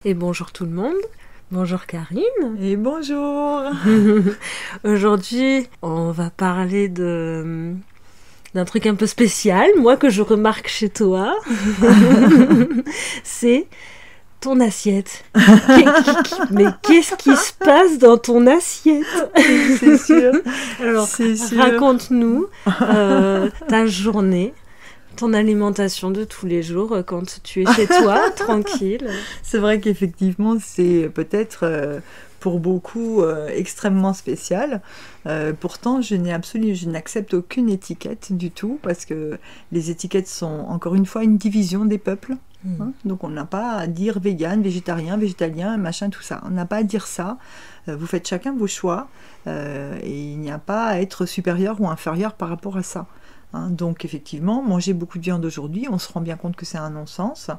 Et bonjour tout le monde, bonjour Karine. Et bonjour. Aujourd'hui, on va parler d'un truc un peu spécial, moi que je remarque chez toi. C'est ton assiette. Mais qu'est-ce qui se passe dans ton assiette? C'est sûr. Alors, raconte-nous ta journée. Ton alimentation de tous les jours quand tu es chez toi, tranquille. C'est vrai qu'effectivement, c'est peut-être pour beaucoup extrêmement spécial. Pourtant, je n'accepte aucune étiquette du tout, parce que les étiquettes sont encore une fois une division des peuples. Hein, donc on n'a pas à dire vegan, végétarien, végétalien, machin, tout ça. On n'a pas à dire ça. Vous faites chacun vos choix et il n'y a pas à être supérieur ou inférieur par rapport à ça. Hein, donc effectivement, manger beaucoup de viande aujourd'hui, on se rend bien compte que c'est un non-sens.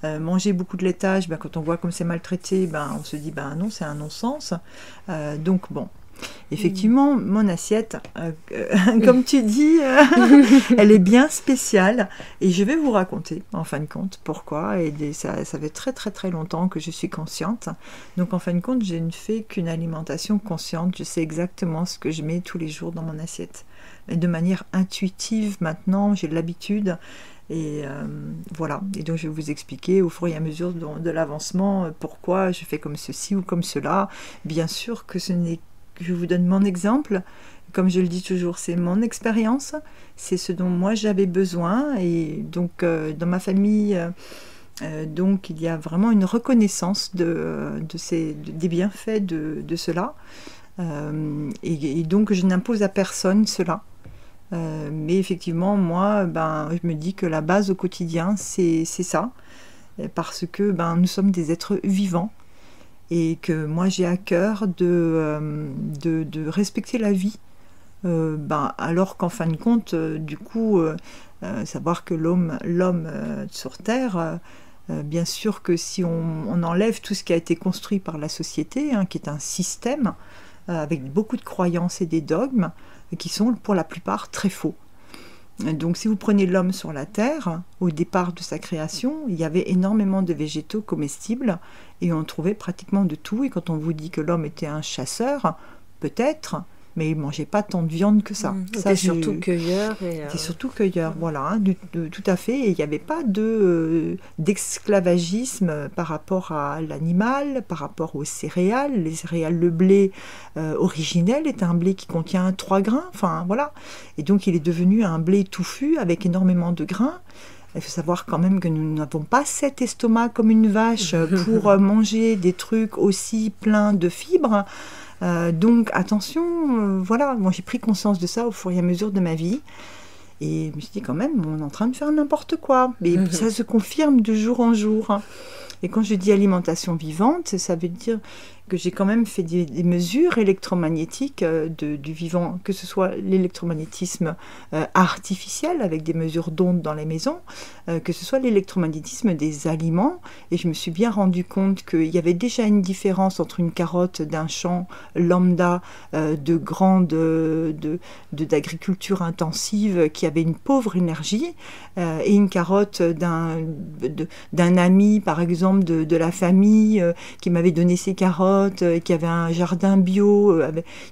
Manger beaucoup de laitage, quand on voit comme c'est maltraité, on se dit non, c'est un non-sens. Donc bon, effectivement, mon assiette, comme tu dis, elle est bien spéciale. Et je vais vous raconter, en fin de compte, pourquoi. Et ça fait très très très longtemps que je suis consciente. Donc en fin de compte, je ne fais qu'une alimentation consciente. Je sais exactement ce que je mets tous les jours dans mon assiette. Et de manière intuitive maintenant, j'ai l'habitude. Et voilà, et donc je vais vous expliquer au fur et à mesure de l'avancement pourquoi je fais comme ceci ou comme cela. Bien sûr que je vous donne mon exemple, comme je le dis toujours, c'est mon expérience, c'est ce dont moi j'avais besoin, et donc dans ma famille, donc il y a vraiment une reconnaissance des bienfaits de cela, et donc je n'impose à personne cela. Mais effectivement, moi, je me dis que la base au quotidien, c'est ça, parce que nous sommes des êtres vivants, et que moi j'ai à cœur de respecter la vie, alors qu'en fin de compte, du coup, savoir que l'homme sur Terre, bien sûr que si on enlève tout ce qui a été construit par la société, qui est un système, avec beaucoup de croyances et des dogmes, qui sont pour la plupart très faux. Donc si vous prenez l'homme sur la Terre, au départ de sa création, il y avait énormément de végétaux comestibles, et on trouvait pratiquement de tout. Et quand on vous dit que l'homme était un chasseur, peut-être, mais il ne mangeait pas tant de viande que ça. C'était surtout cueilleur. C'était surtout cueilleur, voilà, tout à fait. Et il n'y avait pas d'esclavagisme par rapport à l'animal, par rapport aux céréales. Les céréales, le blé originel est un blé qui contient 3 grains, enfin voilà. Et donc il est devenu un blé touffu avec énormément de grains. Il faut savoir quand même que nous n'avons pas cet estomac comme une vache pour manger des trucs aussi pleins de fibres. Donc attention, voilà, moi j'ai pris conscience de ça au fur et à mesure de ma vie, et je me suis dit quand même, on est en train de faire n'importe quoi, mais ça se confirme de jour en jour. Et quand je dis alimentation vivante, ça veut dire que j'ai quand même fait des mesures électromagnétiques du vivant, que ce soit l'électromagnétisme artificiel avec des mesures d'ondes dans les maisons, que ce soit l'électromagnétisme des aliments. Et je me suis bien rendu compte qu'il y avait déjà une différence entre une carotte d'un champ lambda d'agriculture intensive qui avait une pauvre énergie, et une carotte d'un ami, par exemple, de la famille, qui m'avait donné ses carottes, qui avait un jardin bio,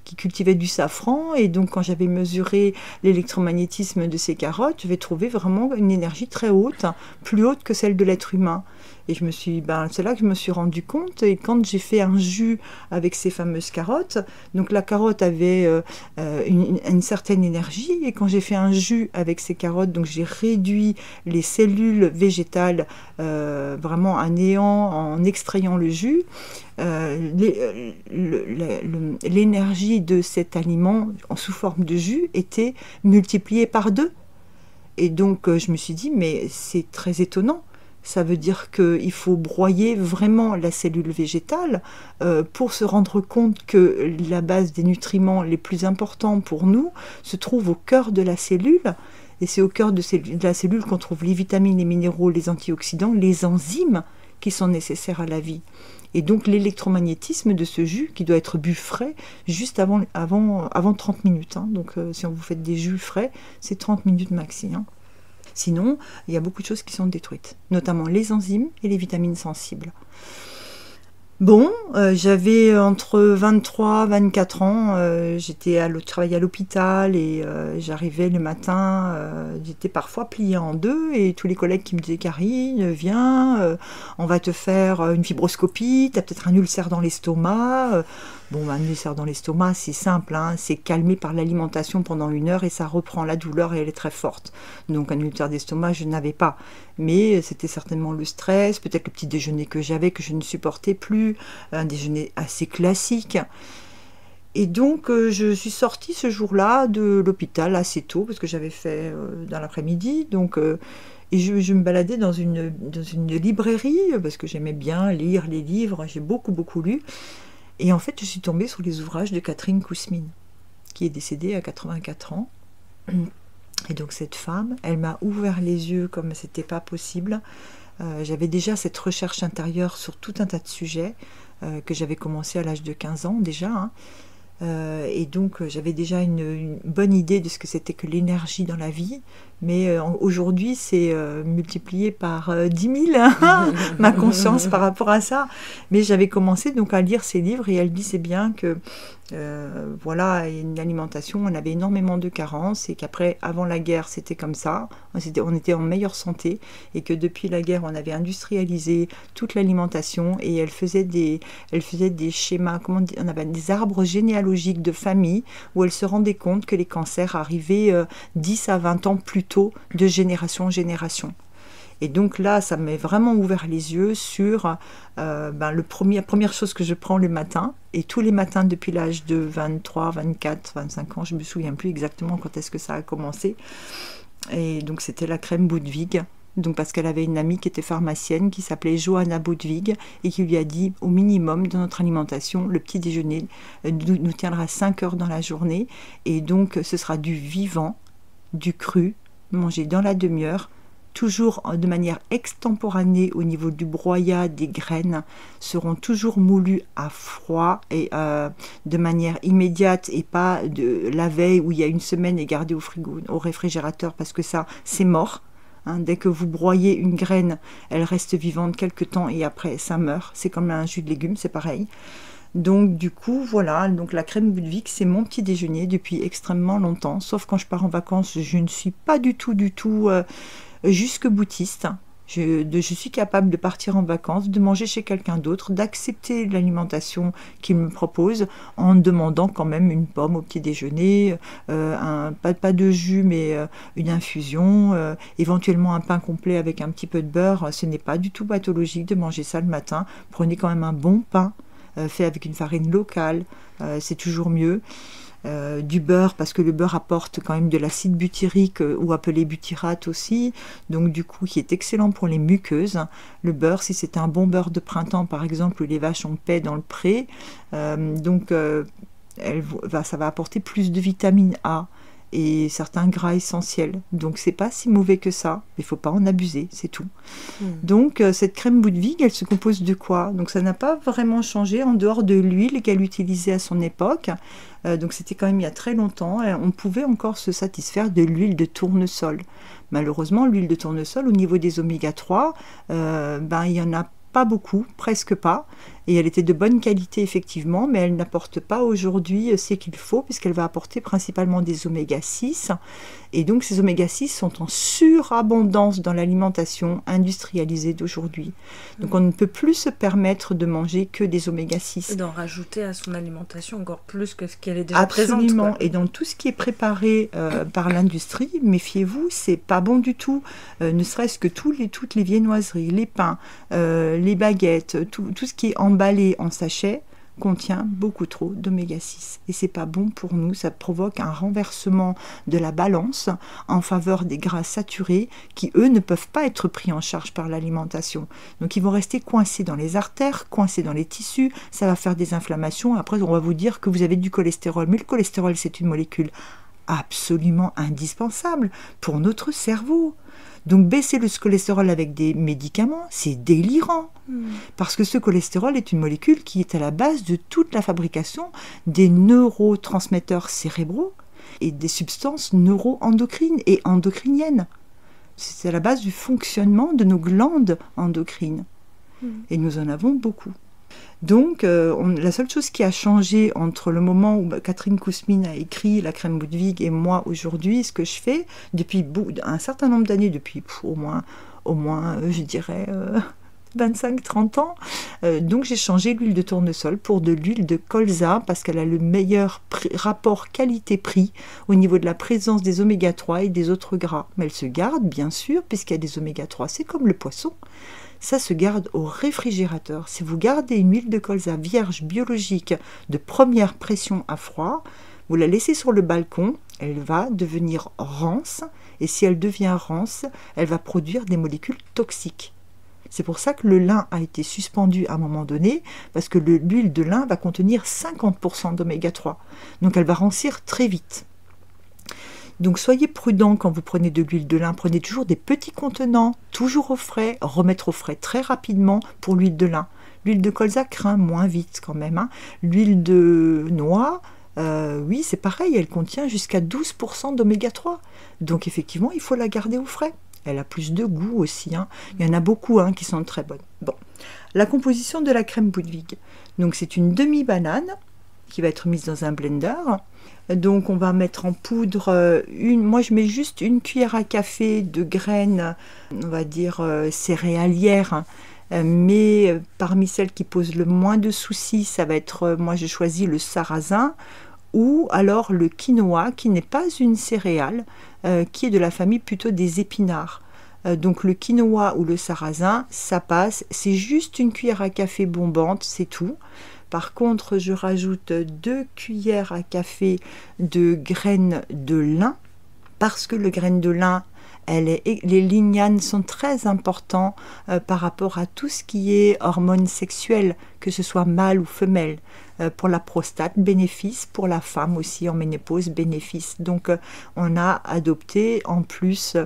qui cultivait du safran. Et donc quand j'avais mesuré l'électromagnétisme de ces carottes, j'avais trouvé vraiment une énergie très haute, plus haute que celle de l'être humain. Et c'est là que je me suis rendu compte. Et quand j'ai fait un jus avec ces fameuses carottes, donc la carotte avait une certaine énergie, et quand j'ai fait un jus avec ces carottes, donc j'ai réduit les cellules végétales vraiment à néant en extrayant le jus. L'énergie de cet aliment sous forme de jus était multipliée par 2. Et donc je me suis dit, mais c'est très étonnant. Ça veut dire qu'il faut broyer vraiment la cellule végétale pour se rendre compte que la base des nutriments les plus importants pour nous se trouve au cœur de la cellule. Et c'est au cœur de la cellule qu'on trouve les vitamines, les minéraux, les antioxydants, les enzymes qui sont nécessaires à la vie. Et donc l'électromagnétisme de ce jus, qui doit être bu frais, juste avant 30 minutes. Donc si on vous fait des jus frais, c'est 30 minutes maxi. Sinon, il y a beaucoup de choses qui sont détruites, notamment les enzymes et les vitamines sensibles. Bon, j'avais entre 23 et 24 ans, je travaillais à l'hôpital et j'arrivais le matin, j'étais parfois pliée en deux et tous les collègues qui me disaient Karine, viens, on va te faire une fibroscopie, tu as peut-être un ulcère dans l'estomac. Bon, un ulcère dans l'estomac, c'est simple, hein, c'est calmé par l'alimentation pendant 1 heure et ça reprend la douleur et elle est très forte. Donc un ulcère d'estomac, je n'avais pas. Mais c'était certainement le stress, peut-être le petit déjeuner que j'avais que je ne supportais plus, un déjeuner assez classique. Et donc je suis sortie ce jour-là de l'hôpital assez tôt, parce que j'avais fait dans l'après-midi. Et je me baladais dans une librairie, parce que j'aimais bien lire les livres, j'ai beaucoup lu. Et en fait, je suis tombée sur les ouvrages de Catherine Kousmine, qui est décédée à 84 ans. Et donc cette femme, elle m'a ouvert les yeux comme c'était pas possible. J'avais déjà cette recherche intérieure sur tout un tas de sujets que j'avais commencé à l'âge de 15 ans déjà. Hein. Et donc j'avais déjà une bonne idée de ce que c'était que l'énergie dans la vie. Mais aujourd'hui, c'est multiplié par 10 000, hein, ma conscience par rapport à ça. Mais j'avais commencé donc à lire ces livres et elle disait bien que voilà, une alimentation, on avait énormément de carences et qu'après, avant la guerre, c'était comme ça. On était en meilleure santé et que depuis la guerre, on avait industrialisé toute l'alimentation et elle faisait des schémas, comment on appelle, des arbres généalogiques de famille où elle se rendait compte que les cancers arrivaient 10 à 20 ans plus tôt de génération en génération. Et donc là, ça m'a vraiment ouvert les yeux sur la première chose que je prends le matin. Et tous les matins depuis l'âge de 23, 24, 25 ans, je ne me souviens plus exactement quand est-ce que ça a commencé. Et donc c'était la crème Boudwig. Donc parce qu'elle avait une amie qui était pharmacienne qui s'appelait Johanna Boudwig et qui lui a dit au minimum dans notre alimentation, le petit déjeuner nous tiendra 5 heures dans la journée. Et donc ce sera du vivant, du cru, mangé dans la demi-heure, toujours de manière extemporanée au niveau du broyat des graines, seront toujours moulues à froid et de manière immédiate et pas de la veille où il y a une semaine et gardées au frigo, au réfrigérateur parce que ça, c'est mort. Hein, dès que vous broyez une graine, elle reste vivante quelques temps et après ça meurt. C'est comme un jus de légumes, c'est pareil. Donc du coup, voilà, donc la crème Boudwig, c'est mon petit déjeuner depuis extrêmement longtemps. Sauf quand je pars en vacances, je ne suis pas du tout jusque boutiste. Je suis capable de partir en vacances, de manger chez quelqu'un d'autre, d'accepter l'alimentation qu'il me propose en demandant quand même une pomme au petit déjeuner, pas de jus mais une infusion, éventuellement un pain complet avec un petit peu de beurre. Ce n'est pas du tout pathologique de manger ça le matin. Prenez quand même un bon pain fait avec une farine locale, c'est toujours mieux. Du beurre parce que le beurre apporte quand même de l'acide butyrique ou appelé butyrate aussi, donc du coup qui est excellent pour les muqueuses. Le beurre, si c'est un bon beurre de printemps par exemple où les vaches ont paix dans le pré, ça va apporter plus de vitamine A et certains gras essentiels, donc c'est pas si mauvais que ça, il faut pas en abuser, c'est tout. Donc cette crème Boudwig, elle se compose de quoi? Donc ça n'a pas vraiment changé en dehors de l'huile qu'elle utilisait à son époque. Donc c'était quand même il y a très longtemps, on pouvait encore se satisfaire de l'huile de tournesol. Malheureusement, l'huile de tournesol, au niveau des oméga 3, il y en a pas beaucoup, presque pas, et elle était de bonne qualité effectivement, mais elle n'apporte pas aujourd'hui ce qu'il faut, puisqu'elle va apporter principalement des oméga 6, et donc ces oméga 6 sont en surabondance dans l'alimentation industrialisée d'aujourd'hui. Donc on ne peut plus se permettre de manger que des oméga 6. Et d'en rajouter à son alimentation encore plus que ce qu'elle est déjà Absolument. présente. Absolument, et dans tout ce qui est préparé par l'industrie, méfiez-vous, c'est pas bon du tout, ne serait-ce que toutes les viennoiseries, les pains, les baguettes, tout ce qui est emballé en sachet contient beaucoup trop d'oméga 6 et c'est pas bon pour nous, ça provoque un renversement de la balance en faveur des gras saturés qui eux ne peuvent pas être pris en charge par l'alimentation, donc ils vont rester coincés dans les artères, coincés dans les tissus, ça va faire des inflammations. Après on va vous dire que vous avez du cholestérol, mais le cholestérol c'est une molécule absolument indispensable pour notre cerveau. Donc baisser le cholestérol avec des médicaments, c'est délirant. Parce que ce cholestérol est une molécule qui est à la base de toute la fabrication des neurotransmetteurs cérébraux et des substances neuroendocrines et endocriniennes. C'est à la base du fonctionnement de nos glandes endocrines. Et nous en avons beaucoup. Donc, la seule chose qui a changé entre le moment où Catherine Kousmine a écrit la crème Boudwig et moi aujourd'hui, ce que je fais depuis un certain nombre d'années, depuis au moins je dirais 25-30 ans, donc j'ai changé l'huile de tournesol pour de l'huile de colza parce qu'elle a le meilleur rapport qualité-prix au niveau de la présence des oméga 3 et des autres gras. Mais elle se garde bien sûr puisqu'il y a des oméga 3, c'est comme le poisson. Ça se garde au réfrigérateur. Si vous gardez une huile de colza vierge biologique de première pression à froid, vous la laissez sur le balcon, elle va devenir rance, et si elle devient rance, elle va produire des molécules toxiques. C'est pour ça que le lin a été suspendu à un moment donné, parce que l'huile de lin va contenir 50% d'oméga 3. Donc elle va rancir très vite. Donc soyez prudents quand vous prenez de l'huile de lin, prenez toujours des petits contenants, toujours au frais, remettre au frais très rapidement pour l'huile de lin. L'huile de colza craint moins vite quand même. L'huile de noix, oui c'est pareil, elle contient jusqu'à 12% d'oméga 3. Donc effectivement il faut la garder au frais. Elle a plus de goût aussi, il y en a beaucoup qui sont très bonnes. Bon, la composition de la crème Boudwig. Donc c'est une demi-banane qui va être mise dans un blender. Donc on va mettre en poudre moi je mets juste une cuillère à café de graines, on va dire céréalières, mais parmi celles qui posent le moins de soucis, ça va être, moi j'ai choisi le sarrasin ou alors le quinoa qui n'est pas une céréale, qui est de la famille plutôt des épinards. Donc le quinoa ou le sarrasin, ça passe, c'est juste une cuillère à café bombante, c'est tout. Par contre, je rajoute 2 cuillères à café de graines de lin, parce que le graine de lin, les lignanes sont très importants par rapport à tout ce qui est hormones sexuelles, que ce soit mâle ou femelle. Pour la prostate, bénéfice, pour la femme aussi en ménopause, bénéfice. Donc on a adopté en plus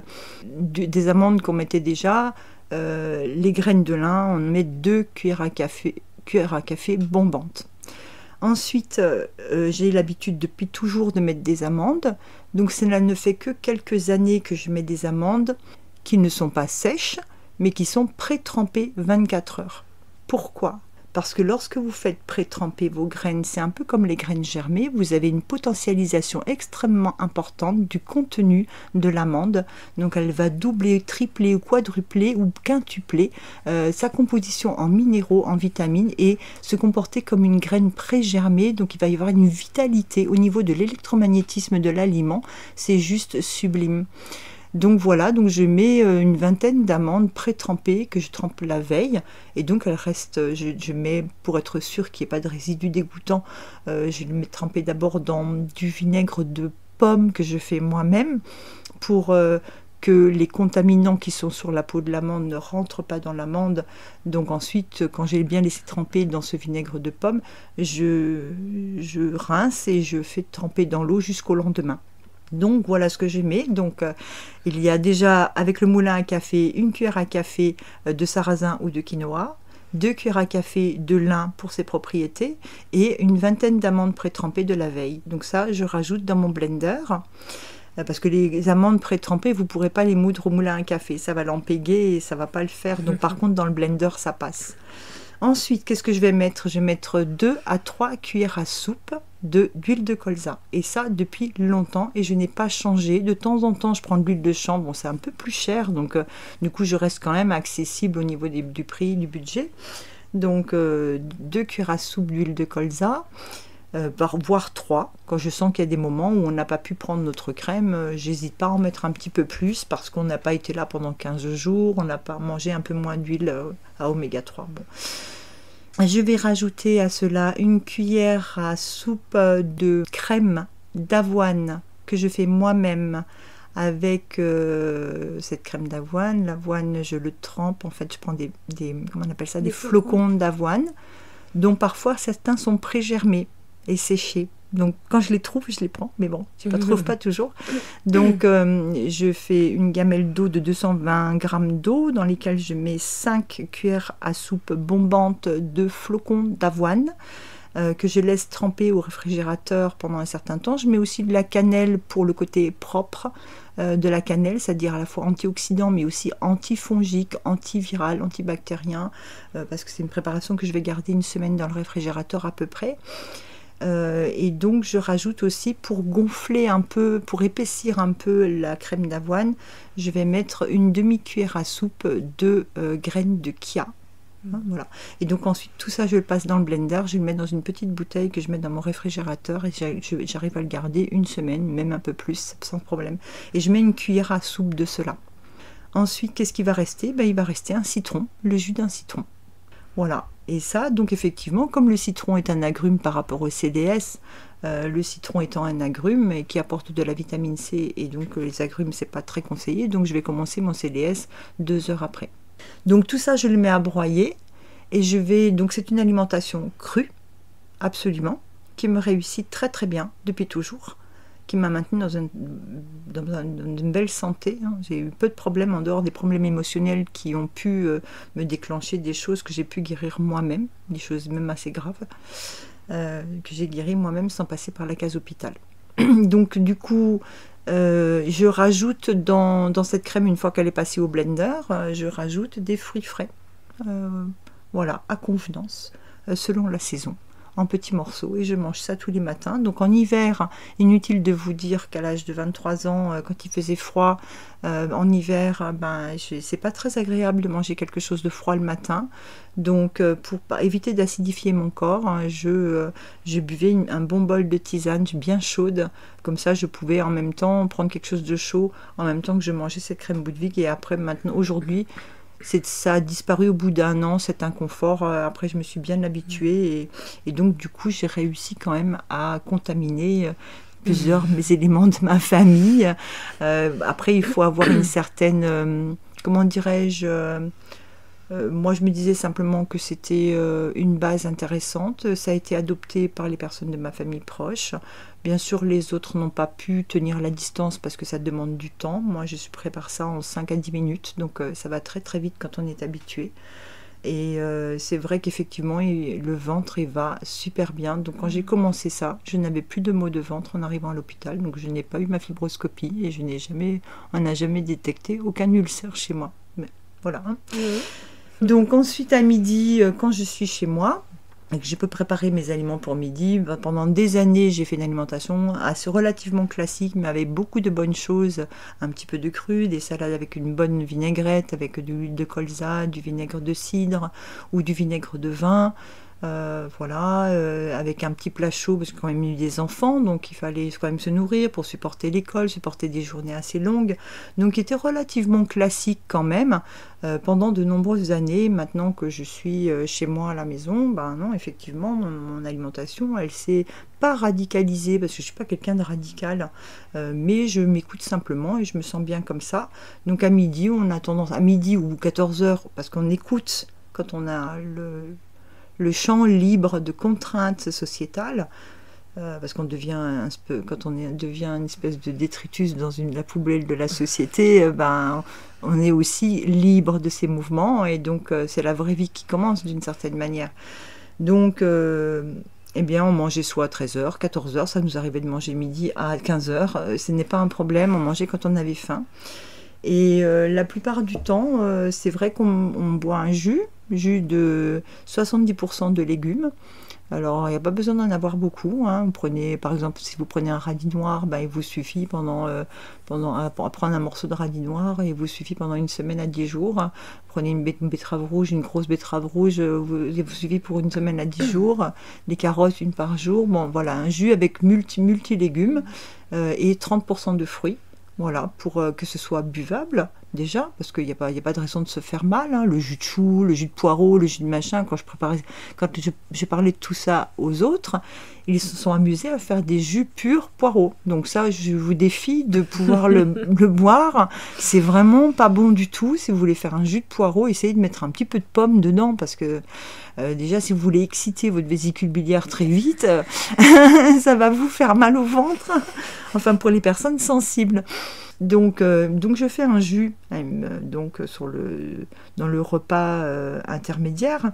des amandes qu'on mettait déjà, les graines de lin, on met 2 cuillères à café bombantes. Ensuite, j'ai l'habitude depuis toujours de mettre des amandes. Donc cela ne fait que quelques années que je mets des amandes qui ne sont pas sèches, mais qui sont pré-trempées 24 heures. Pourquoi ? Parce que lorsque vous faites pré-tremper vos graines, c'est un peu comme les graines germées, vous avez une potentialisation extrêmement importante du contenu de l'amande. Donc elle va doubler, tripler, quadrupler ou quintupler sa composition en minéraux, en vitamines et se comporter comme une graine pré-germée. Donc il va y avoir une vitalité au niveau de l'électromagnétisme de l'aliment. C'est juste sublime. Donc voilà, donc je mets une vingtaine d'amandes pré-trempées que je trempe la veille et donc elle reste, je mets pour être sûr qu'il n'y ait pas de résidus dégoûtants, je le mets trempé d'abord dans du vinaigre de pomme que je fais moi-même pour que les contaminants qui sont sur la peau de l'amande ne rentrent pas dans l'amande. Donc ensuite, quand j'ai bien laissé tremper dans ce vinaigre de pomme, je rince et je fais tremper dans l'eau jusqu'au lendemain. Donc voilà ce que je mets. Donc il y a déjà avec le moulin à café une cuillère à café de sarrasin ou de quinoa, 2 cuillères à café de lin pour ses propriétés et une vingtaine d'amandes pré-trempées de la veille. Donc ça je rajoute dans mon blender parce que les amandes pré-trempées vous ne pourrez pas les moudre au moulin à café, ça va l'empéguer et ça ne va pas le faire. Donc par contre dans le blender ça passe. Ensuite, qu'est-ce que je vais mettre? Je vais mettre 2 à 3 cuillères à soupe d'huile de colza. Et ça, depuis longtemps, et je n'ai pas changé. De temps en temps, je prends de l'huile de chanvre. Bon, c'est un peu plus cher, donc du coup, je reste quand même accessible au niveau du prix, du budget. Donc, 2 cuillères à soupe d'huile de colza, voire 3. Quand je sens qu'il y a des moments où on n'a pas pu prendre notre crème, j'hésite pas à en mettre un petit peu plus, parce qu'on n'a pas été là pendant 15 jours, on n'a pas mangé un peu moins d'huile à oméga 3. Bon. Je vais rajouter à cela une cuillère à soupe de crème d'avoine que je fais moi-même avec cette crème d'avoine. L'avoine, je le trempe, en fait, je prends des comment on appelle ça, des flocons d'avoine, dont parfois certains sont pré-germés et séchés. Donc quand je les trouve, je les prends, mais bon, je ne les trouve pas toujours. Donc je fais une gamelle d'eau de 220 g d'eau dans lesquelles je mets 5 cuillères à soupe bombantes de flocons d'avoine que je laisse tremper au réfrigérateur pendant un certain temps. Je mets aussi de la cannelle pour le côté propre, de la cannelle, c'est-à-dire à la fois antioxydant, mais aussi antifongique, antiviral, antibactérien, parce que c'est une préparation que je vais garder une semaine dans le réfrigérateur à peu près. Et donc je rajoute aussi, pour gonfler un peu, pour épaissir un peu la crème d'avoine, je vais mettre une demi-cuillère à soupe de graines de chia. Voilà. Et donc ensuite tout ça je le passe dans le blender, je le mets dans une petite bouteille que je mets dans mon réfrigérateur et j'arrive à le garder une semaine, même un peu plus, sans problème. Et je mets une cuillère à soupe de cela. Ensuite, qu'est-ce qui va rester? Il va rester un citron, le jus d'un citron. Voilà. Et ça, donc effectivement, comme le citron est un agrume par rapport au CDS, le citron étant un agrume et qui apporte de la vitamine C, et donc les agrumes, c'est pas très conseillé, donc je vais commencer mon CDS 2 heures après. Donc tout ça, je le mets à broyer, et donc c'est une alimentation crue, absolument, qui me réussit très très bien depuis toujours, qui m'a maintenue dans une belle santé. J'ai eu peu de problèmes en dehors des problèmes émotionnels qui ont pu me déclencher des choses que j'ai pu guérir moi-même, des choses même assez graves, que j'ai guéri moi-même sans passer par la case hôpital. Donc du coup, je rajoute dans cette crème, une fois qu'elle est passée au blender, je rajoute des fruits frais, voilà, à convenance, selon la saison, en petits morceaux, et je mange ça tous les matins. Donc en hiver, inutile de vous dire qu'à l'âge de 23 ans, quand il faisait froid, en hiver, c'est pas très agréable de manger quelque chose de froid le matin. Donc pour éviter d'acidifier mon corps, je buvais un bon bol de tisane bien chaude, comme ça je pouvais en même temps prendre quelque chose de chaud, en même temps que je mangeais cette crème Boudwig. Et après, maintenant, aujourd'hui, ça a disparu au bout d'un an, cet inconfort. Après, je me suis bien habituée, et donc du coup, j'ai réussi quand même à contaminer plusieurs mes éléments de ma famille. Après, il faut avoir une certaine, comment dirais-je, moi, je me disais simplement que c'était une base intéressante. Ça a été adopté par les personnes de ma famille proche. Bien sûr, les autres n'ont pas pu tenir la distance parce que ça demande du temps. Moi, je prépare ça en 5 à 10 minutes, donc ça va très très vite quand on est habitué. Et c'est vrai qu'effectivement, le ventre, il va super bien. Donc quand j'ai commencé ça, je n'avais plus de maux de ventre en arrivant à l'hôpital. Donc je n'ai pas eu ma fibroscopie et on n'a jamais détecté aucun ulcère chez moi. Mais voilà. Donc ensuite à midi, quand je suis chez moi, et que je peux préparer mes aliments pour midi, pendant des années j'ai fait une alimentation assez relativement classique, mais avec beaucoup de bonnes choses, un petit peu de cru, des salades avec une bonne vinaigrette, avec de l'huile de colza, du vinaigre de cidre ou du vinaigre de vin. Voilà, avec un petit plat chaud, parce qu'il y a quand même eu des enfants, donc il fallait quand même se nourrir pour supporter l'école, supporter des journées assez longues, donc il était relativement classique quand même, pendant de nombreuses années. Maintenant que je suis chez moi à la maison, non, effectivement, mon alimentation, elle s'est pas radicalisée, parce que je suis pas quelqu'un de radical, mais je m'écoute simplement et je me sens bien comme ça. Donc à midi, on a tendance, à midi ou 14h, parce qu'on écoute quand on a le champ libre de contraintes sociétales, parce qu'on devient quand on devient une espèce de détritus dans la poubelle de la société, on est aussi libre de ses mouvements, et donc c'est la vraie vie qui commence d'une certaine manière. Donc eh bien, on mangeait soit à 13h, 14h, ça nous arrivait de manger midi à 15h, ce n'est pas un problème, on mangeait quand on avait faim. Et la plupart du temps, c'est vrai qu'on boit un jus de 70% de légumes. Alors, il n'y a pas besoin d'en avoir beaucoup. Vous prenez, par exemple, si vous prenez un radis noir, il vous suffit pour prendre un morceau de radis noir, et il vous suffit pendant une semaine à 10 jours. Prenez une betterave rouge, une grosse betterave rouge, il vous suffit pour une semaine à 10 jours. Les carottes, une par jour. Bon, voilà, un jus avec multi-légumes et 30% de fruits. Voilà, pour que ce soit buvable, déjà, parce qu'il n'y a pas de raison de se faire mal. Le jus de chou, le jus de poireau, le jus de machin, quand je parlais de tout ça aux autres, ils se sont amusés à faire des jus purs poireaux. Donc ça, je vous défie de pouvoir le boire. C'est vraiment pas bon du tout. Si vous voulez faire un jus de poireau, essayez de mettre un petit peu de pomme dedans, parce que déjà, si vous voulez exciter votre vésicule biliaire très vite, ça va vous faire mal au ventre. Enfin, pour les personnes sensibles. Donc je fais un jus dans le repas intermédiaire,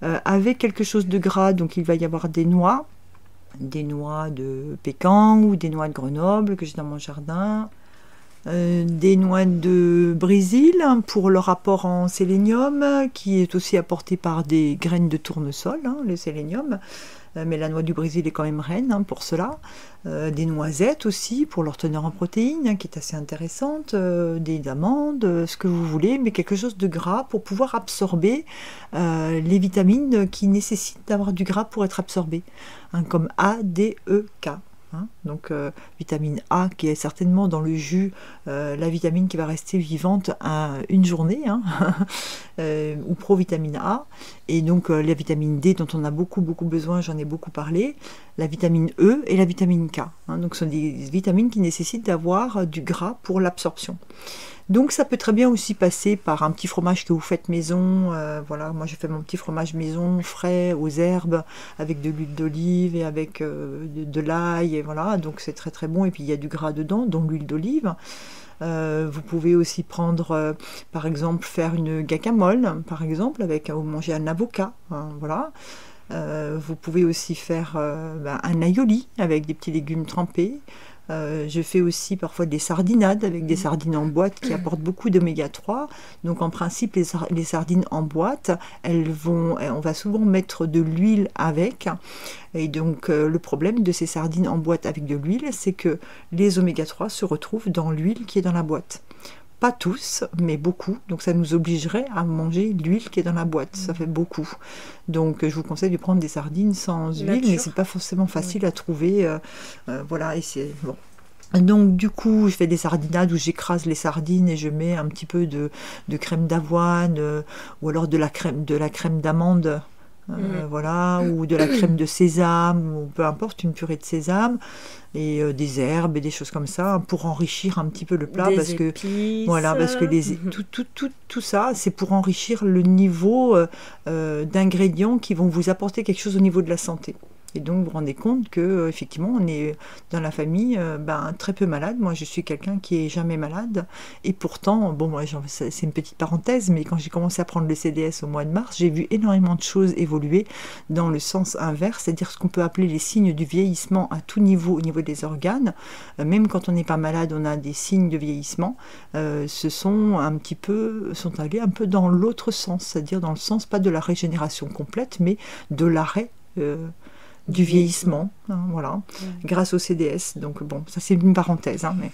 avec quelque chose de gras. Donc il va y avoir des noix de pécan ou des noix de Grenoble que j'ai dans mon jardin. Des noix de Brésil pour leur apport en sélénium, qui est aussi apporté par des graines de tournesol, le sélénium. Mais la noix du Brésil est quand même reine pour cela. Des noisettes aussi pour leur teneur en protéines, qui est assez intéressante. Des amandes, ce que vous voulez, mais quelque chose de gras pour pouvoir absorber les vitamines qui nécessitent d'avoir du gras pour être absorbées, comme A, D, E, K. Donc vitamine A qui est certainement dans le jus, la vitamine qui va rester vivante une journée, ou provitamine A, et donc la vitamine D dont on a beaucoup besoin, j'en ai beaucoup parlé, la vitamine E et la vitamine K, donc ce sont des vitamines qui nécessitent d'avoir du gras pour l'absorption. Donc ça peut très bien aussi passer par un petit fromage que vous faites maison. Voilà, moi je fais mon petit fromage maison frais aux herbes avec de l'huile d'olive et avec de l'ail, et voilà, donc c'est très bon, et puis il y a du gras dedans, dont l'huile d'olive. Vous pouvez aussi prendre, par exemple, faire une guacamole, par exemple, avec ou manger un avocat, voilà. Vous pouvez aussi faire un aioli avec des petits légumes trempés. Je fais aussi parfois des sardinades avec des sardines en boîte qui apportent beaucoup d'oméga 3. Donc en principe, les sardines en boîte, on va souvent mettre de l'huile avec. Et donc le problème de ces sardines en boîte avec de l'huile, c'est que les oméga 3 se retrouvent dans l'huile qui est dans la boîte. Pas tous, mais beaucoup. Donc ça nous obligerait à manger l'huile qui est dans la boîte. Ça fait beaucoup. Donc je vous conseille de prendre des sardines sans huile, mais c'est pas forcément facile à trouver. Voilà, et c'est bon. Donc du coup, je fais des sardinades où j'écrase les sardines et je mets un petit peu de crème d'avoine, ou alors de la crème d'amande. Voilà, ou de la crème de sésame, ou peu importe, une purée de sésame, et des herbes et des choses comme ça pour enrichir un petit peu le plat, parce que tout ça, c'est pour enrichir le niveau d'ingrédients qui vont vous apporter quelque chose au niveau de la santé. Et donc vous vous rendez compte que effectivement on est dans la famille très peu malade. Moi je suis quelqu'un qui est jamais malade, et pourtant moi c'est une petite parenthèse, mais quand j'ai commencé à prendre le CDS au mois de mars, j'ai vu énormément de choses évoluer dans le sens inverse, c'est-à-dire ce qu'on peut appeler les signes du vieillissement à tout niveau, au niveau des organes. Même quand on n'est pas malade, on a des signes de vieillissement. Sont allés un peu dans l'autre sens, c'est-à-dire dans le sens pas de la régénération complète, mais de l'arrêt du vieillissement, voilà, grâce au CDS. Donc bon, ça c'est une parenthèse, mais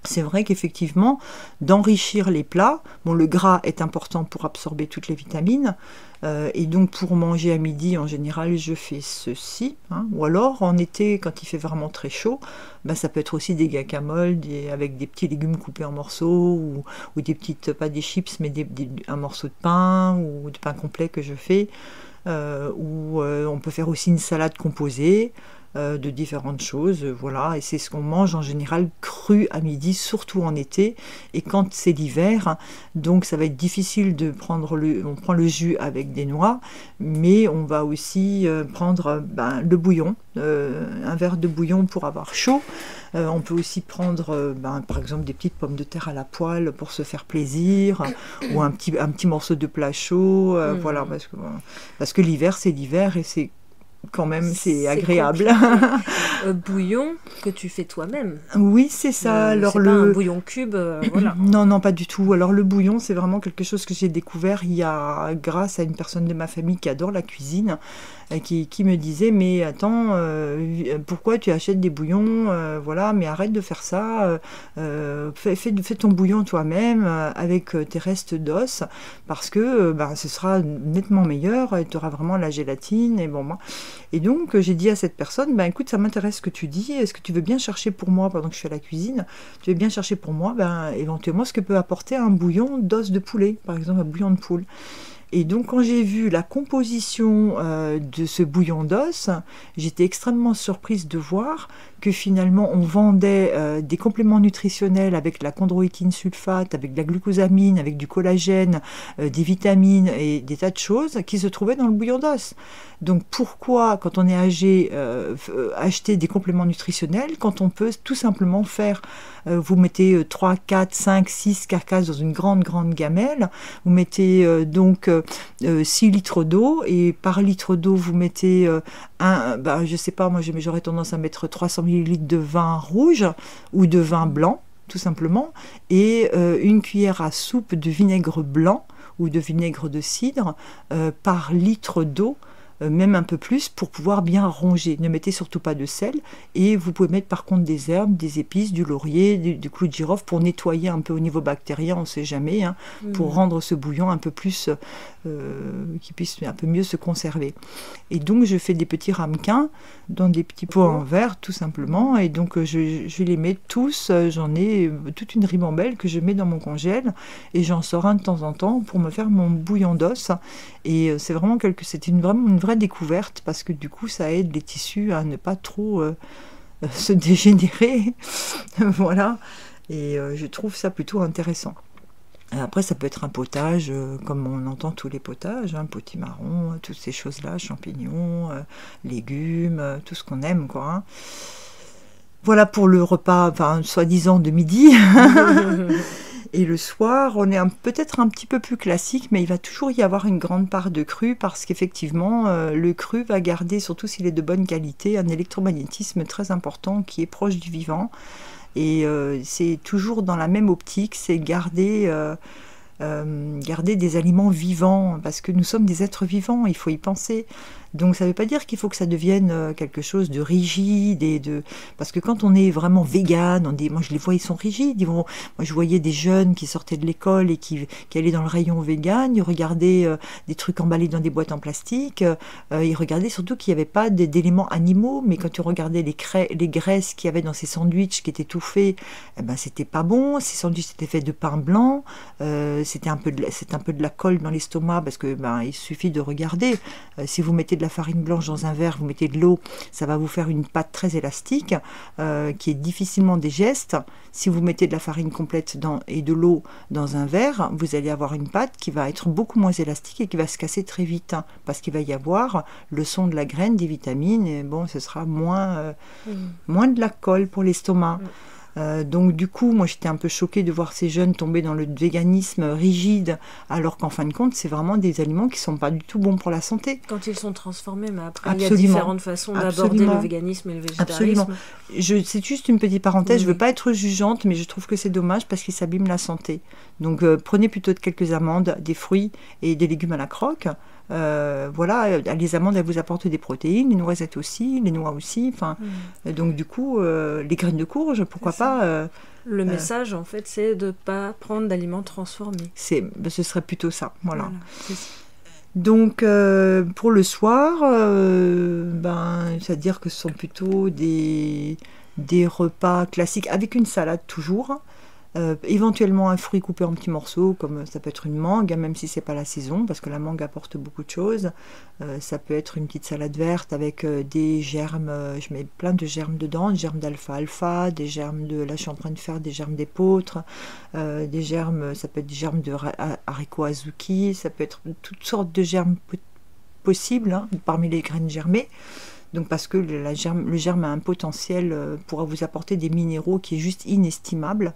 c'est vrai qu'effectivement, d'enrichir les plats, le gras est important pour absorber toutes les vitamines, et donc pour manger à midi, en général, je fais ceci, ou alors en été, quand il fait vraiment très chaud, ça peut être aussi des guacamoles avec des petits légumes coupés en morceaux, ou des petites, pas des chips, mais un morceau de pain, ou de pain complet que je fais. Ou on peut faire aussi une salade composée de différentes choses, voilà, et c'est ce qu'on mange en général cru à midi, surtout en été, et quand c'est l'hiver, donc ça va être difficile de prendre on prend le jus avec des noix, mais on va aussi prendre le bouillon, un verre de bouillon pour avoir chaud. On peut aussi prendre par exemple des petites pommes de terre à la poêle pour se faire plaisir, ou un petit morceau de plat chaud, voilà, parce que l'hiver c'est l'hiver, et c'est quand même c'est agréable. Bouillon que tu fais toi-même. Oui, c'est ça. Alors c'est pas un bouillon cube, voilà. Non, pas du tout. Alors le bouillon, c'est vraiment quelque chose que j'ai découvert grâce à une personne de ma famille qui adore la cuisine, qui me disait, mais attends, pourquoi tu achètes des bouillons, voilà, mais arrête de faire ça, fais ton bouillon toi-même avec tes restes d'os, parce que ce sera nettement meilleur, et tu auras vraiment la gélatine, et donc j'ai dit à cette personne, écoute, ça m'intéresse ce que tu dis, est-ce que tu veux bien chercher pour moi, pendant que je fais la cuisine, tu veux bien chercher pour moi éventuellement ce que peut apporter un bouillon d'os de poulet, par exemple un bouillon de poule. Et donc quand j'ai vu la composition de ce bouillon d'os, j'étais extrêmement surprise de voir que finalement on vendait des compléments nutritionnels avec la chondroïtine sulfate, avec de la glucosamine, avec du collagène, des vitamines et des tas de choses qui se trouvaient dans le bouillon d'os. Donc pourquoi, quand on est âgé, acheter des compléments nutritionnels quand on peut tout simplement faire, vous mettez 3, 4, 5, 6 carcasses dans une grande gamelle, vous mettez 6 litres d'eau, et par litre d'eau vous mettez je sais pas, moi j'aurais tendance à mettre 300 ml de vin rouge ou de vin blanc. tout simplement, et une cuillère à soupe de vinaigre blanc ou de vinaigre de cidre par litre d'eau, même un peu plus, pour pouvoir bien ronger. Ne mettez surtout pas de sel, et vous pouvez mettre par contre des herbes, des épices, du laurier, du clou de girofle pour nettoyer un peu au niveau bactérien, on ne sait jamais, hein, pour rendre ce bouillon un peu plus, qui puisse un peu mieux se conserver. Et donc je fais des petits ramequins dans des petits pots en verre tout simplement, et donc je les mets tous, j'en ai toute une ribambelle que je mets dans mon congèle, et j'en sors un de temps en temps pour me faire mon bouillon d'os, et c'est vraiment vraiment une vraie découverte, parce que du coup ça aide les tissus à ne pas trop se dégénérer. Voilà, et je trouve ça plutôt intéressant. Après, ça peut être un potage, comme on entend tous les potages, hein, potimarron, toutes ces choses-là, champignons, légumes, tout ce qu'on aime, quoi. Hein. Voilà pour le repas, enfin, soi-disant de midi. Et le soir, on est peut-être un petit peu plus classique, mais il va toujours y avoir une grande part de cru, parce qu'effectivement, le cru va garder, surtout s'il est de bonne qualité, un électromagnétisme très important qui est proche du vivant. Et c'est toujours dans la même optique, c'est garder des aliments vivants, parce que nous sommes des êtres vivants, il faut y penser. Donc ça ne veut pas dire qu'il faut que ça devienne quelque chose de rigide, parce que quand on est vraiment vegan, moi je les vois, ils sont rigides. Moi je voyais des jeunes qui sortaient de l'école et qui allaient dans le rayon vegan, ils regardaient des trucs emballés dans des boîtes en plastique, ils regardaient surtout qu'il n'y avait pas d'éléments animaux, mais quand tu regardais les graisses qu'il y avait dans ces sandwichs qui étaient tout faits, eh ben, c'était pas bon. Ces sandwichs étaient faits de pain blanc, c'est un peu de la colle dans l'estomac, parce que il suffit de regarder. Si vous mettez de la farine blanche dans un verre, vous mettez de l'eau, ça va vous faire une pâte très élastique qui est difficilement digeste. Si vous mettez de la farine complète et de l'eau dans un verre, vous allez avoir une pâte qui va être beaucoup moins élastique et qui va se casser très vite, hein, parce qu'il va y avoir le son de la graine, des vitamines, et bon, ce sera moins de la colle pour l'estomac. Donc du coup, moi j'étais un peu choquée de voir ces jeunes tomber dans le véganisme rigide, alors qu'en fin de compte, c'est vraiment des aliments qui ne sont pas du tout bons pour la santé. Quand ils sont transformés, mais après, il y a différentes façons d'aborder le véganisme et le végétarisme. Absolument. C'est juste une petite parenthèse, je ne veux pas être jugeante, mais je trouve que c'est dommage parce qu'ils s'abîment la santé. Donc prenez plutôt quelques amandes, des fruits et des légumes à la croque. Voilà, les amandes, elles vous apportent des protéines, les noisettes aussi, les noix aussi, donc du coup les graines de courge, pourquoi pas. Le message en fait, c'est de ne pas prendre d'aliments transformés. Ce serait plutôt ça, voilà. Donc pour le soir, c'est-à-dire que ce sont plutôt des repas classiques avec une salade toujours. Éventuellement un fruit coupé en petits morceaux, comme ça peut être une mangue, même si c'est pas la saison, parce que la mangue apporte beaucoup de choses. Ça peut être une petite salade verte avec des germes, je mets plein de germes dedans, des germes d'alfalfa, des germes là je suis en train de faire des germes d'épeautre, des germes, ça peut être des germes de haricots azuki, ça peut être toutes sortes de germes possibles, hein, parmi les graines germées. Donc parce que le germe a un potentiel pour vous apporter des minéraux qui est juste inestimable.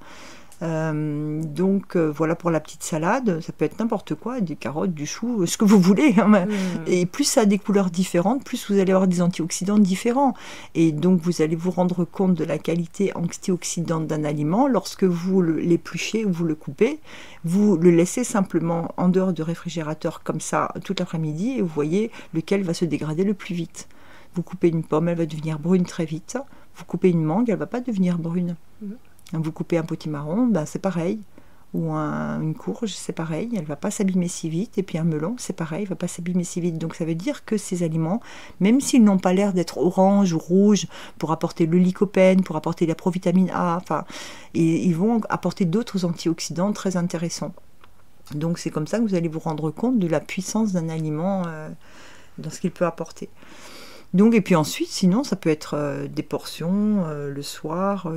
Voilà pour la petite salade, ça peut être n'importe quoi, des carottes, du chou, ce que vous voulez, hein. Et plus ça a des couleurs différentes, plus vous allez avoir des antioxydants différents, et donc vous allez vous rendre compte de la qualité antioxydante d'un aliment lorsque vous l'épluchez ou vous le coupez, vous le laissez simplement en dehors du réfrigérateur comme ça toute l'après-midi, et vous voyez lequel va se dégrader le plus vite. Vous coupez une pomme, elle va devenir brune très vite. Vous coupez une mangue, elle ne va pas devenir brune. Vous coupez un potimarron, c'est pareil. Ou une courge, c'est pareil, elle ne va pas s'abîmer si vite. Et puis un melon, c'est pareil, il ne va pas s'abîmer si vite. Donc ça veut dire que ces aliments, même s'ils n'ont pas l'air d'être orange ou rouge, pour apporter le lycopène, pour apporter la provitamine A, ils vont apporter d'autres antioxydants très intéressants. Donc c'est comme ça que vous allez vous rendre compte de la puissance d'un aliment dans ce qu'il peut apporter. Donc, et puis ensuite, sinon, ça peut être des portions le soir.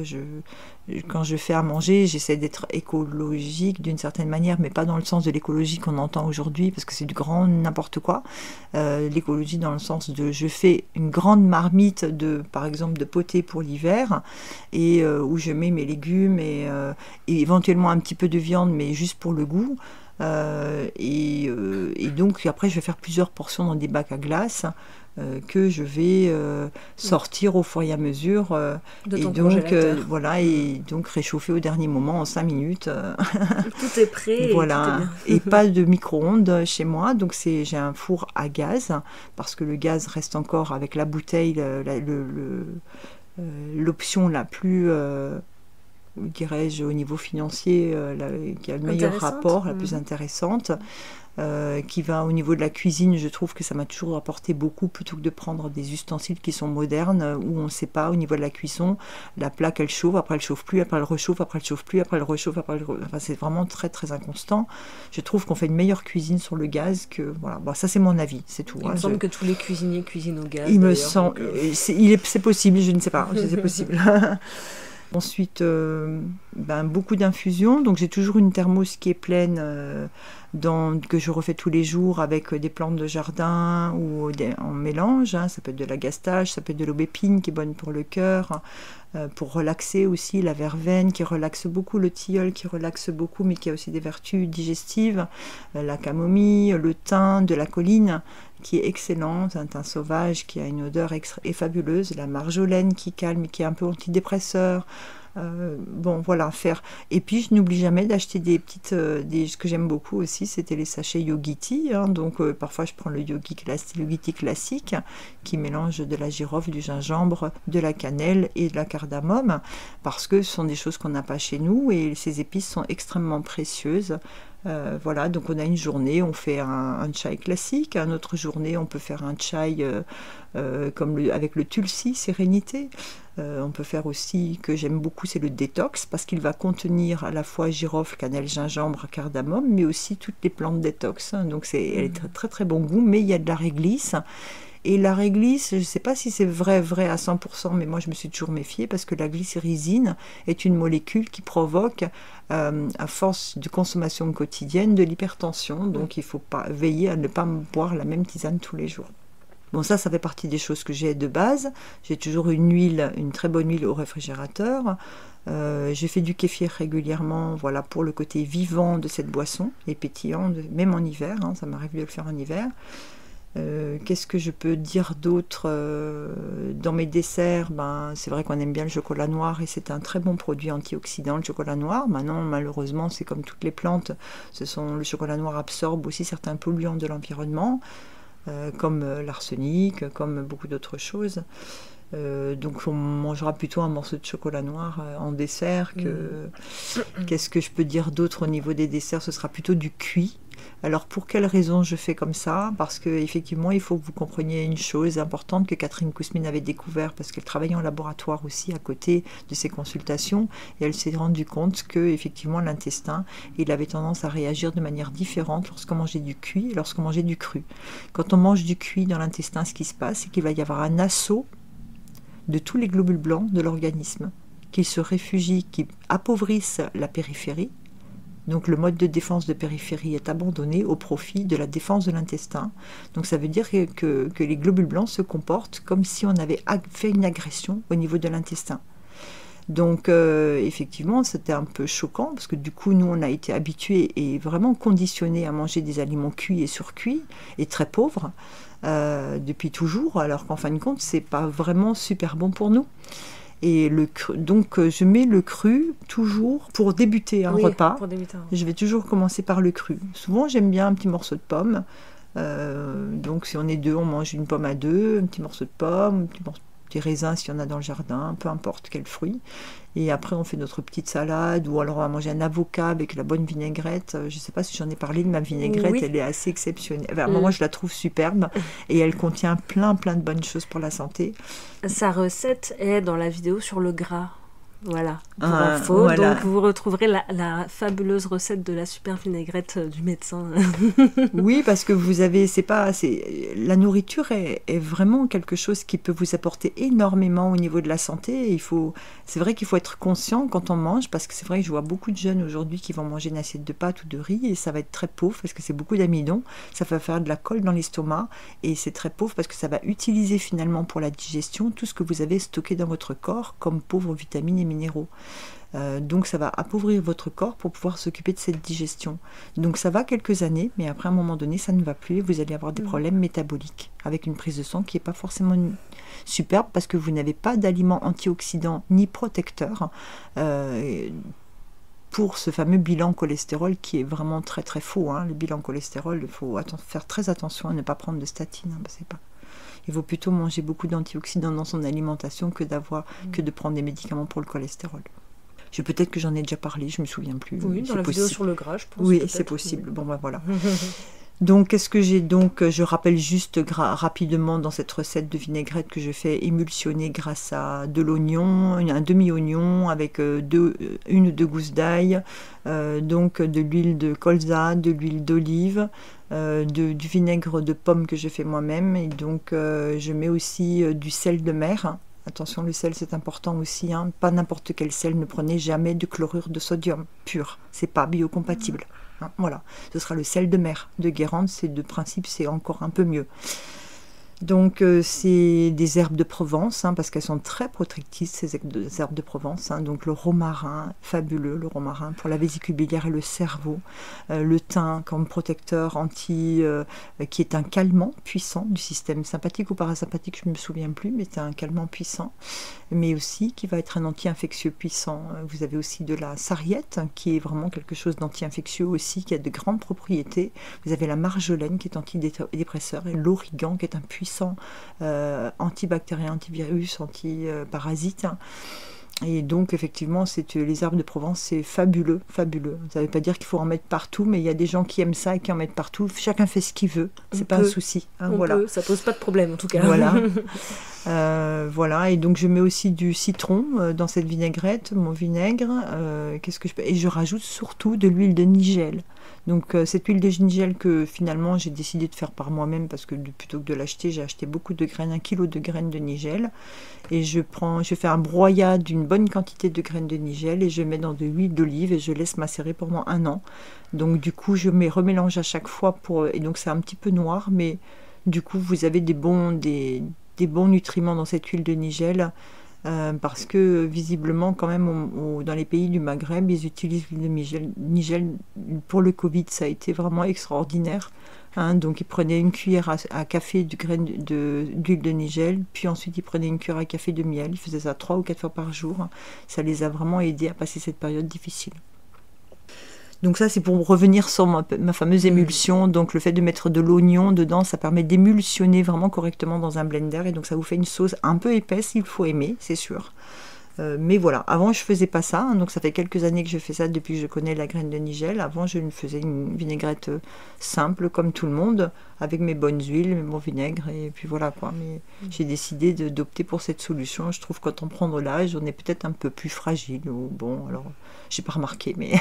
Quand je fais à manger, j'essaie d'être écologique d'une certaine manière, mais pas dans le sens de l'écologie qu'on entend aujourd'hui, parce que c'est du grand n'importe quoi. L'écologie dans le sens de je fais une grande marmite par exemple de potée pour l'hiver, et où je mets mes légumes et éventuellement un petit peu de viande, mais juste pour le goût. Et donc après, je vais faire plusieurs portions dans des bacs à glace. Que je vais sortir au fur et à mesure, de ton et donc congélateur. voilà, et et donc réchauffer au dernier moment en 5 minutes. Tout est prêt. Voilà, et pas de micro-ondes chez moi, donc j'ai un four à gaz, parce que le gaz reste encore avec la bouteille l'option la plus, dirais-je, au niveau financier, qui a le meilleur rapport, la plus intéressante. Qui va au niveau de la cuisine, je trouve que ça m'a toujours apporté beaucoup, plutôt que de prendre des ustensiles qui sont modernes, où on ne sait pas au niveau de la cuisson, la plaque elle chauffe, après elle chauffe plus, après elle rechauffe, après elle chauffe plus, après elle rechauffe, enfin, c'est vraiment très très inconstant. Je trouve qu'on fait une meilleure cuisine sur le gaz que, voilà, bon, ça c'est mon avis, c'est tout. Il me semble que tous les cuisiniers cuisinent au gaz. Il me semble, c'est possible, je ne sais pas, c'est possible. Ensuite, beaucoup d'infusions, donc j'ai toujours une thermos qui est pleine, que je refais tous les jours avec des plantes de jardin ou en mélange, hein. Ça peut être de la gastache, ça peut être de l'aubépine qui est bonne pour le cœur, pour relaxer aussi, la verveine qui relaxe beaucoup, le tilleul qui relaxe beaucoup mais qui a aussi des vertus digestives, la camomille, le thym, de la colline qui est excellente, un thym sauvage qui a une odeur fabuleuse, la marjolaine qui calme, qui est un peu antidépresseur. Bon voilà, faire. Et puis je n'oublie jamais d'acheter des petites, ce que j'aime beaucoup aussi, c'était les sachets Yogiti, hein. Donc parfois je prends le Yogiti classique qui mélange de la girofle, du gingembre, de la cannelle et de la cardamome, parce que ce sont des choses qu'on n'a pas chez nous et ces épices sont extrêmement précieuses. Voilà, donc on a une journée, on fait un chai classique, une autre journée on peut faire un chai avec le tulsi, sérénité. On peut faire aussi, que j'aime beaucoup, c'est le détox, parce qu'il va contenir à la fois girofle, cannelle, gingembre, cardamome, mais aussi toutes les plantes détox, hein. Donc elle est très, très très bon goût, mais il y a de la réglisse. Et la réglisse, je ne sais pas si c'est vrai à 100%, mais moi je me suis toujours méfiée, parce que la glycyrrhizine est une molécule qui provoque, à force de consommation quotidienne, de l'hypertension. Donc il faut veiller à ne pas boire la même tisane tous les jours. Bon, ça fait partie des choses que j'ai de base. J'ai toujours une très bonne huile au réfrigérateur. Je fais du kéfir régulièrement, voilà, pour le côté vivant de cette boisson, et pétillant, même en hiver, hein, ça m'arrive de le faire en hiver. Qu'est-ce que je peux dire d'autre dans mes desserts? C'est vrai qu'on aime bien le chocolat noir et c'est un très bon produit antioxydant, le chocolat noir. Maintenant, malheureusement, c'est comme toutes les plantes, le chocolat noir absorbe aussi certains polluants de l'environnement, comme l'arsenic, comme beaucoup d'autres choses. Donc on mangera plutôt un morceau de chocolat noir en dessert que... Qu'est-ce que je peux dire d'autre au niveau des desserts? Ce sera plutôt du cuit. Alors pour quelle raison je fais comme ça? Parce qu'effectivement il faut que vous compreniez une chose importante que Catherine Kousmine avait découvert, parce qu'elle travaillait en laboratoire aussi à côté de ses consultations, et elle s'est rendue compte que effectivement l'intestin, il avait tendance à réagir de manière différente lorsqu'on mangeait du cuit et lorsqu'on mangeait du cru. Quand on mange du cuit dans l'intestin, ce qui se passe, c'est qu'il va y avoir un assaut de tous les globules blancs de l'organisme qui se réfugient, qui appauvrissent la périphérie. Donc le mode de défense de périphérie est abandonné au profit de la défense de l'intestin. Donc ça veut dire que les globules blancs se comportent comme si on avait fait une agression au niveau de l'intestin. Donc effectivement c'était un peu choquant, parce que du coup nous on a été habitués et vraiment conditionnés à manger des aliments cuits et surcuits et très pauvres depuis toujours, alors qu'en fin de compte c'est pas vraiment super bon pour nous. Et donc je mets le cru toujours pour débuter un repas. Je vais toujours commencer par le cru. Souvent j'aime bien un petit morceau de pomme. Donc si on est deux, on mange une pomme à deux, un petit morceau de pomme, des raisins s'il y en a dans le jardin, peu importe quel fruit. Et après on fait notre petite salade, ou alors on va manger un avocat avec la bonne vinaigrette. Je ne sais pas si j'en ai parlé de ma vinaigrette, elle est assez exceptionnelle. Enfin, moi je la trouve superbe et elle contient plein de bonnes choses pour la santé. Sa recette est dans la vidéo sur le gras. Voilà, pour info. Voilà. Donc vous retrouverez la fabuleuse recette de la super vinaigrette du médecin. Oui, parce que vous avez, la nourriture est vraiment quelque chose qui peut vous apporter énormément au niveau de la santé. C'est vrai qu'il faut être conscient quand on mange, parce que c'est vrai que je vois beaucoup de jeunes aujourd'hui qui vont manger une assiette de pâtes ou de riz et ça va être très pauvre parce que c'est beaucoup d'amidon, ça va faire de la colle dans l'estomac et c'est très pauvre parce que ça va utiliser finalement pour la digestion tout ce que vous avez stocké dans votre corps comme pauvres vitamines et minéraux. Donc ça va appauvrir votre corps pour pouvoir s'occuper de cette digestion. Donc ça va quelques années, mais après à un moment donné, ça ne va plus et vous allez avoir des problèmes métaboliques avec une prise de sang qui n'est pas forcément superbe parce que vous n'avez pas d'aliments antioxydants ni protecteurs pour ce fameux bilan cholestérol qui est vraiment très très faux. Hein. Le bilan cholestérol, il faut faire très attention à ne pas prendre de statine. Hein, il vaut plutôt manger beaucoup d'antioxydants dans son alimentation que de prendre des médicaments pour le cholestérol. Peut-être que j'en ai déjà parlé, je ne me souviens plus. Oui, dans la vidéo sur le gras, je pense. Oui, c'est possible. Bon, ben voilà. Donc, qu'est-ce que j'ai donc? Je rappelle juste rapidement dans cette recette de vinaigrette que je fais émulsionner grâce à de l'oignon, un demi-oignon avec une ou deux gousses d'ail, donc de l'huile de colza, de l'huile d'olive, du vinaigre de pomme que je fais moi-même. Et donc, je mets aussi du sel de mer. Attention, le sel c'est important aussi, hein. Pas n'importe quel sel, ne prenez jamais de chlorure de sodium pur, c'est pas biocompatible. Hein, voilà, ce sera le sel de mer de Guérande, de principe c'est encore un peu mieux. Donc c'est des herbes de Provence, hein, parce qu'elles sont très protectrices, ces herbes de Provence. Hein, donc le romarin, fabuleux, le romarin pour la vésicule biliaire et le cerveau. Le thym comme protecteur qui est un calmant puissant du système sympathique ou parasympathique, je ne me souviens plus, mais c'est un calmant puissant. Mais aussi qui va être un anti-infectieux puissant. Vous avez aussi de la sarriette, qui est vraiment quelque chose d'anti-infectieux aussi, qui a de grandes propriétés. Vous avez la marjolaine, qui est antidépresseur, et l'origan, qui est un puissant antibactérien, antivirus, antiparasite. Et donc effectivement, les herbes de Provence, c'est fabuleux, fabuleux. Ça ne veut pas dire qu'il faut en mettre partout, mais il y a des gens qui aiment ça et qui en mettent partout. Chacun fait ce qu'il veut, c'est pas un souci. Hein, voilà. Ça pose pas de problème en tout cas. Voilà. Voilà, et donc je mets aussi du citron dans cette vinaigrette, mon vinaigre. Et je rajoute surtout de l'huile de nigelle. Donc cette huile de nigelle que finalement j'ai décidé de faire par moi-même parce que plutôt que de l'acheter, j'ai acheté beaucoup de graines, 1 kg de graines de nigelle. Et je fais un broyat d'une bonne quantité de graines de nigelle et je mets dans de l'huile d'olive et je laisse macérer pendant 1 an. Donc du coup je remélange à chaque fois et donc c'est un petit peu noir, mais du coup vous avez des bons nutriments dans cette huile de nigelle. Parce que visiblement quand même dans les pays du Maghreb ils utilisent l'huile de nigelle pour le Covid, ça a été vraiment extraordinaire, hein. Donc ils prenaient une cuillère à café d'huile de nigelle, puis ensuite ils prenaient une cuillère à café de miel, ils faisaient ça 3 ou 4 fois par jour, ça les a vraiment aidés à passer cette période difficile. Donc ça c'est pour revenir sur ma fameuse émulsion. Donc le fait de mettre de l'oignon dedans, ça permet d'émulsionner vraiment correctement dans un blender et donc ça vous fait une sauce un peu épaisse, il faut aimer, c'est sûr. Mais voilà, avant je faisais pas ça, hein, donc ça fait quelques années que je fais ça depuis que je connais la graine de nigelle. Avant je faisais une vinaigrette simple comme tout le monde, avec mes bonnes huiles, mes bons vinaigres, et puis voilà quoi. Mais j'ai décidé d'opter pour cette solution. Je trouve que quand on prend de l'âge, on est peut-être un peu plus fragile, ou bon, alors j'ai pas remarqué, mais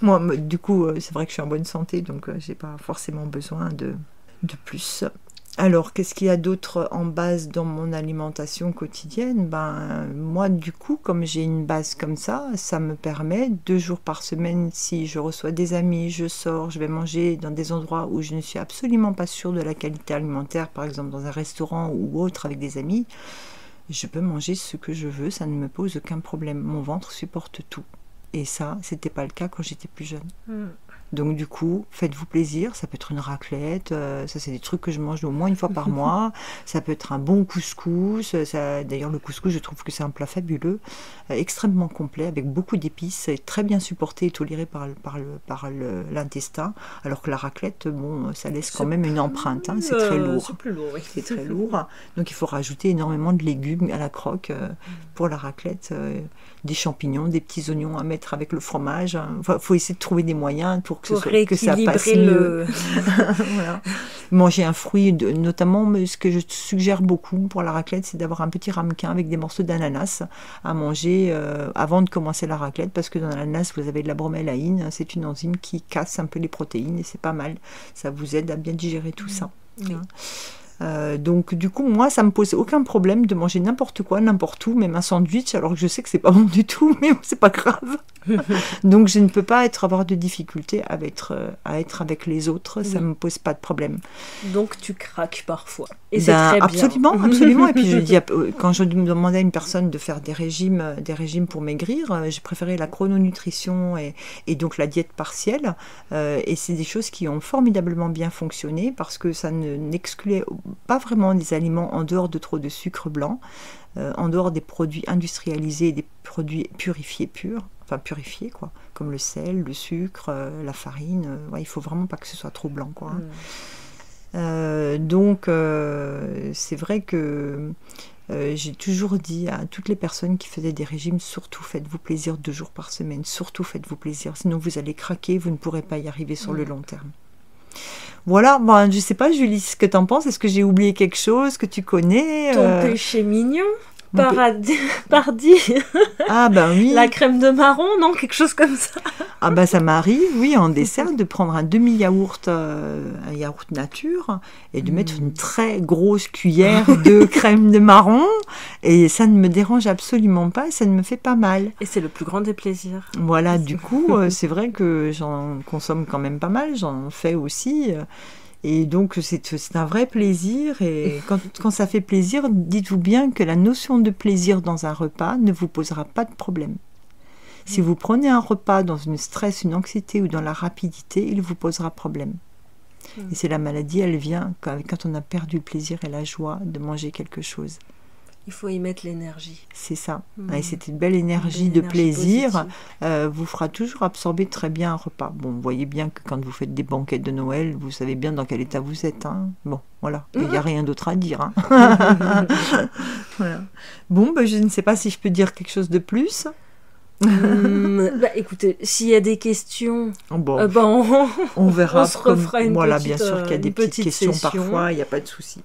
moi du coup c'est vrai que je suis en bonne santé, donc j'ai pas forcément besoin de plus. Alors, qu'est-ce qu'il y a d'autre en base dans mon alimentation quotidienne? Moi, du coup, comme j'ai une base comme ça me permet 2 jours par semaine, si je reçois des amis, je sors, je vais manger dans des endroits où je ne suis absolument pas sûre de la qualité alimentaire, par exemple dans un restaurant ou autre avec des amis, je peux manger ce que je veux, ça ne me pose aucun problème. Mon ventre supporte tout. Et ça, c'était pas le cas quand j'étais plus jeune. Donc du coup, faites-vous plaisir, ça peut être une raclette, ça c'est des trucs que je mange au moins 1 fois par mois, ça peut être un bon couscous, d'ailleurs le couscous je trouve que c'est un plat fabuleux, extrêmement complet, avec beaucoup d'épices, très bien supporté et toléré par l'intestin, alors que la raclette, bon, ça laisse quand même une empreinte, hein, c'est très lourd. C'est plus lourd, oui. C'est très lourd, donc il faut rajouter énormément de légumes à la croque pour la raclette, des champignons, des petits oignons à mettre avec le fromage, enfin, faut essayer de trouver des moyens pour que ça passe mieux. Voilà. Manger un fruit, notamment, ce que je suggère beaucoup pour la raclette, c'est d'avoir un petit ramequin avec des morceaux d'ananas à manger avant de commencer la raclette, parce que dans l'ananas, vous avez de la bromélaïne, c'est une enzyme qui casse un peu les protéines et c'est pas mal. Ça vous aide à bien digérer tout ça. Oui. Donc du coup moi ça me pose aucun problème de manger n'importe quoi, n'importe où, même un sandwich, alors que je sais que c'est pas bon du tout, mais c'est pas grave. Donc je ne peux pas avoir de difficulté à être avec les autres, ça ne me pose pas de problème. Donc tu craques parfois, et c'est très bien. Absolument, absolument. Et puis je dis, quand je me demandais à une personne de faire des régimes pour maigrir, j'ai préféré la chrononutrition et donc la diète partielle. Et c'est des choses qui ont formidablement bien fonctionné parce que ça n'excluait pas vraiment des aliments en dehors de trop de sucre blanc, en dehors des produits industrialisés et des produits purifiés quoi, comme le sel, le sucre, la farine. Il faut vraiment pas que ce soit trop blanc, quoi. Donc c'est vrai que j'ai toujours dit à toutes les personnes qui faisaient des régimes, surtout faites-vous plaisir 2 jours par semaine, surtout faites-vous plaisir, sinon vous allez craquer, vous ne pourrez pas y arriver sur le long terme. Voilà, bon, je sais pas Julie, ce que tu en penses, est-ce que j'ai oublié quelque chose que tu connais Ton péché mignon Pardi. Ah ben oui. La crème de marron, non, quelque chose comme ça. Ah ben ça m'arrive, oui, en dessert, de prendre un demi-yaourt, un yaourt nature, et de mettre une très grosse cuillère de crème de marron, et ça ne me dérange absolument pas, et ça ne me fait pas mal. Et c'est le plus grand des plaisirs. Voilà, du coup, c'est vrai que j'en consomme quand même pas mal, j'en fais aussi. Et donc, c'est un vrai plaisir. Et quand ça fait plaisir, dites-vous bien que la notion de plaisir dans un repas ne vous posera pas de problème. Si vous prenez un repas dans une stress, une anxiété ou dans la rapidité, il vous posera problème. Et c'est la maladie, elle vient quand on a perdu le plaisir et la joie de manger quelque chose. Il faut y mettre l'énergie. C'est ça. Et cette belle énergie de plaisir vous fera toujours absorber très bien un repas. Bon, vous voyez bien que quand vous faites des banquettes de Noël, vous savez bien dans quel état vous êtes. Hein. Bon, voilà. Il n'y a rien d'autre à dire. Hein. Voilà. Bon, je ne sais pas si je peux dire quelque chose de plus. Écoutez, s'il y a des questions, on verra. On se refera une voilà, petite, bien sûr qu'il y a des petites questions session. Parfois, il n'y a pas de souci.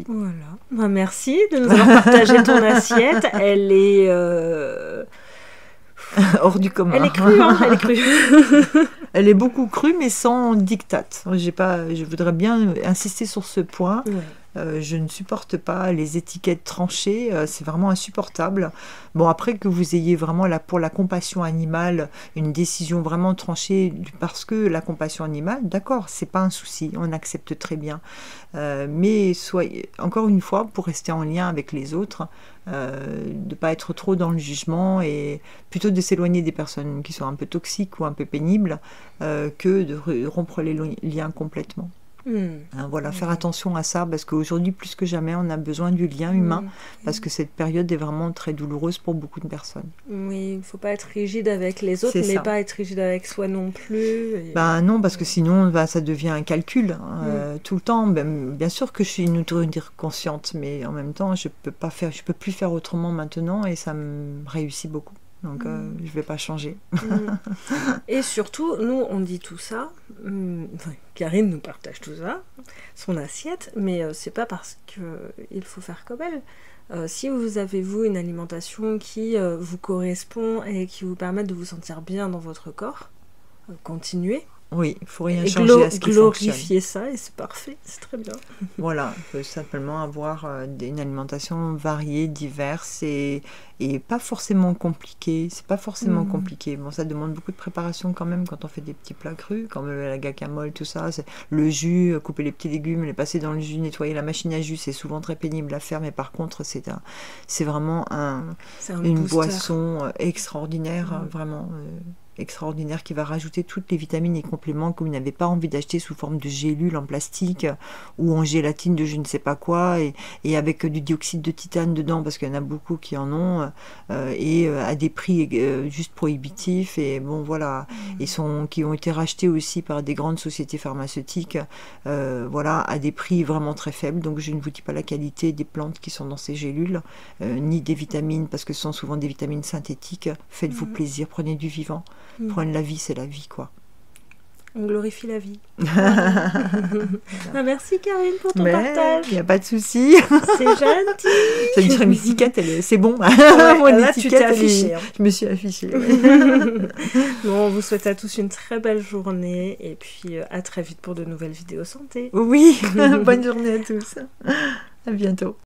Voilà. Merci de nous avoir partagé ton assiette. Elle est hors du commun. Elle est crue, hein. Elle est crue. Elle est beaucoup crue, mais sans diktat. Je voudrais bien insister sur ce point. Ouais. Je ne supporte pas les étiquettes tranchées, c'est vraiment insupportable. Bon, après que vous ayez vraiment pour la compassion animale une décision vraiment tranchée parce que la compassion animale, d'accord, c'est pas un souci, on accepte très bien. Mais encore une fois, pour rester en lien avec les autres, de ne pas être trop dans le jugement et plutôt de s'éloigner des personnes qui sont un peu toxiques ou un peu pénibles que de rompre les liens complètement. Voilà, faire attention à ça parce qu'aujourd'hui plus que jamais on a besoin du lien humain parce que cette période est vraiment très douloureuse pour beaucoup de personnes. Oui, il ne faut pas être rigide avec les autres mais pas être rigide avec soi non plus. Non, parce que sinon ça devient un calcul tout le temps. Bien sûr que je suis une autorité consciente, mais en même temps je peux plus faire autrement maintenant et ça me réussit beaucoup. Donc, je ne vais pas changer. Et surtout, nous, on dit tout ça. Karine nous partage tout ça, son assiette, mais c'est pas parce qu'il faut faire comme elle. Si vous avez, vous, une alimentation qui vous correspond et qui vous permet de vous sentir bien dans votre corps, continuez. Oui, il ne faut rien changer à ce qui glorifier ça et c'est parfait, c'est très bien. Voilà, il faut simplement avoir une alimentation variée, diverse et pas forcément compliquée. C'est pas forcément compliqué. Bon, ça demande beaucoup de préparation quand même quand on fait des petits plats crus, comme la guacamole, tout ça. Le jus, couper les petits légumes, les passer dans le jus, nettoyer la machine à jus, c'est souvent très pénible à faire, mais par contre, c'est vraiment une boisson extraordinaire, vraiment. Extraordinaire qui va rajouter toutes les vitamines et compléments que vous n'avez pas envie d'acheter sous forme de gélules en plastique ou en gélatine de je ne sais pas quoi et avec du dioxyde de titane dedans parce qu'il y en a beaucoup qui en ont et à des prix juste prohibitifs et bon voilà qui ont été rachetés aussi par des grandes sociétés pharmaceutiques voilà à des prix vraiment très faibles. Donc je ne vous dis pas la qualité des plantes qui sont dans ces gélules ni des vitamines parce que ce sont souvent des vitamines synthétiques. Faites-vous plaisir, prenez du vivant. Prendre la vie, c'est la vie, quoi. On glorifie la vie. Merci Karine pour ton partage. Il n'y a pas de souci. C'est gentil. C'est une étiquette, c'est bon. Ouais, mon là, étiquette, tu t'es affichée. Je me suis affichée. Bon, on vous souhaite à tous une très belle journée et puis à très vite pour de nouvelles vidéos santé. Oui, bonne journée à tous. À bientôt.